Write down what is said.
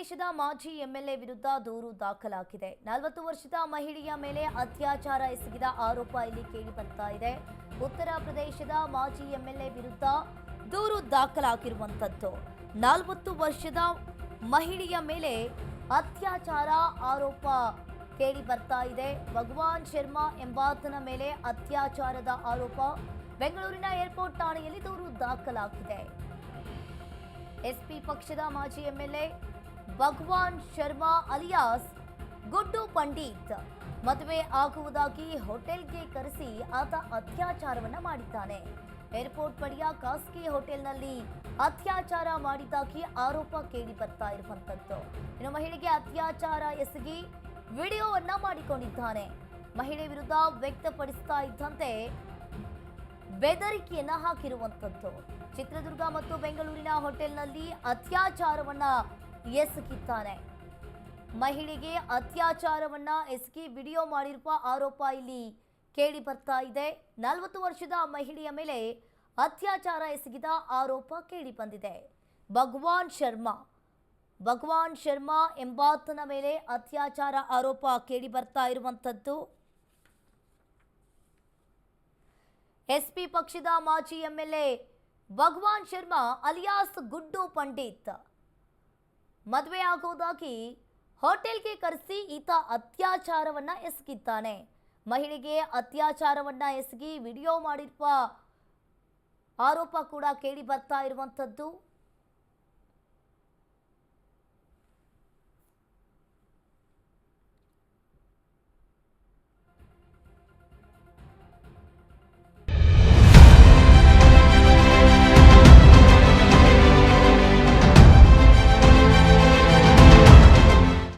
ಪ್ರದೇಶದ ಮಾಜಿ ಎಂಎಲ್ಎ ವಿರುದ್ಧ ದೂರು ದಾಖಲಾಗಿದೆ. 40 ವರ್ಷದ ಮಹಿಳೆಯ ಮೇಲೆ ಅತ್ಯಾಚಾರ ಎಸಗಿದ ಆರೋಪ ಇಲ್ಲಿ ಕೇಳಿ ಬರ್ತಾ ಇದೆ. ಉತ್ತರ ಪ್ರದೇಶದ ಮಾಜಿ ಎಂಎಲ್ಎ ವಿರುದ್ಧ ದೂರು ದಾಖಲಾಗಿರುವಂತದ್ದು. 40 ವರ್ಷದ ಮಹಿಳೆಯ ಮೇಲೆ ಅತ್ಯಾಚಾರ ಆರೋಪ ಕೇಳಿ ಬರ್ತಾ ಇದೆ. ಭಗವಾನ್ ಶರ್ಮಾ ಎಂಬಾತನ ಮೇಲೆ ಅತ್ಯಾಚಾರದ ಆರೋಪ. ಬೆಂಗಳೂರಿನ ಏರ್ಪೋರ್ಟ್ ಠಾಣೆಯಲ್ಲಿ ದೂರು ದಾಖಲಾಗಿದೆ. ಎಸ್ಪಿ ಪಕ್ಷದ ಮಾಜಿ ಎಂಎಲ್ಎ ಭಗವಾನ್ ಶರ್ಮಾ ಅಲಿಯಾಸ್ ಗುಡ್ಡು ಪಂಡಿತ್ ಮದುವೆ ಆಗುವುದಾಗಿ ಹೋಟೆಲ್ಗೆ ಕರೆಸಿ ಆತ ಅತ್ಯಾಚಾರವನ್ನ ಮಾಡಿದ್ದಾನೆ. ಏರ್ಪೋರ್ಟ್ ಬಳಿಯ ಖಾಸಗಿ ಹೋಟೆಲ್ನಲ್ಲಿ ಅತ್ಯಾಚಾರ ಮಾಡಿದ್ದಾಗಿ ಆರೋಪ ಕೇಳಿ ಬರ್ತಾ ಇರುವಂತದ್ದು. ಇನ್ನು ಮಹಿಳೆಗೆ ಅತ್ಯಾಚಾರ ಎಸಗಿ ವಿಡಿಯೋವನ್ನ ಮಾಡಿಕೊಂಡಿದ್ದಾನೆ. ಮಹಿಳೆ ವಿರುದ್ಧ ವ್ಯಕ್ತಪಡಿಸ್ತಾ ಇದ್ದಂತೆ ಬೆದರಿಕೆಯನ್ನ ಹಾಕಿರುವಂತದ್ದು. ಚಿತ್ರದುರ್ಗ ಮತ್ತು ಬೆಂಗಳೂರಿನ ಹೋಟೆಲ್ನಲ್ಲಿ ಅತ್ಯಾಚಾರವನ್ನ ಎಸಗಿದ್ದಾನೆ. ಮಹಿಳೆಗೆ ಅತ್ಯಾಚಾರವನ್ನ ಎಸಗಿ ವಿಡಿಯೋ ಮಾಡಿರುವ ಆರೋಪ ಇಲ್ಲಿ ಕೇಳಿ ಬರ್ತಾ ಇದೆ. 40 ವರ್ಷದ ಮಹಿಳೆಯ ಮೇಲೆ ಅತ್ಯಾಚಾರ ಎಸಗಿದ ಆರೋಪ ಕೇಳಿ ಬಂದಿದೆ. ಭಗವಾನ್ ಶರ್ಮಾ ಎಂಬಾತನ ಮೇಲೆ ಅತ್ಯಾಚಾರ ಆರೋಪ ಕೇಳಿ ಬರ್ತಾ ಇರುವಂತದ್ದು. ಎಸ್ಪಿ ಪಕ್ಷದ ಮಾಜಿ ಎಂಎಲ್ಎ ಭಗವಾನ್ ಶರ್ಮಾ ಅಲಿಯಾಸ್ ಗುಡ್ಡು ಪಂಡಿತ್ ಮದುವೆ ಆಗೋದಾಗಿ ಹೋಟೆಲ್ಗೆ ಕರೆಸಿ ಈತ ಅತ್ಯಾಚಾರವನ್ನ ಎಸಗಿದ್ದಾನೆ. ಮಹಿಳೆಗೆ ಅತ್ಯಾಚಾರವನ್ನ ಎಸಗಿ ವಿಡಿಯೋ ಮಾಡಿರುವ ಆರೋಪ ಕೂಡ ಕೇಳಿ ಬರ್ತಾ ಇರುವಂತದ್ದು.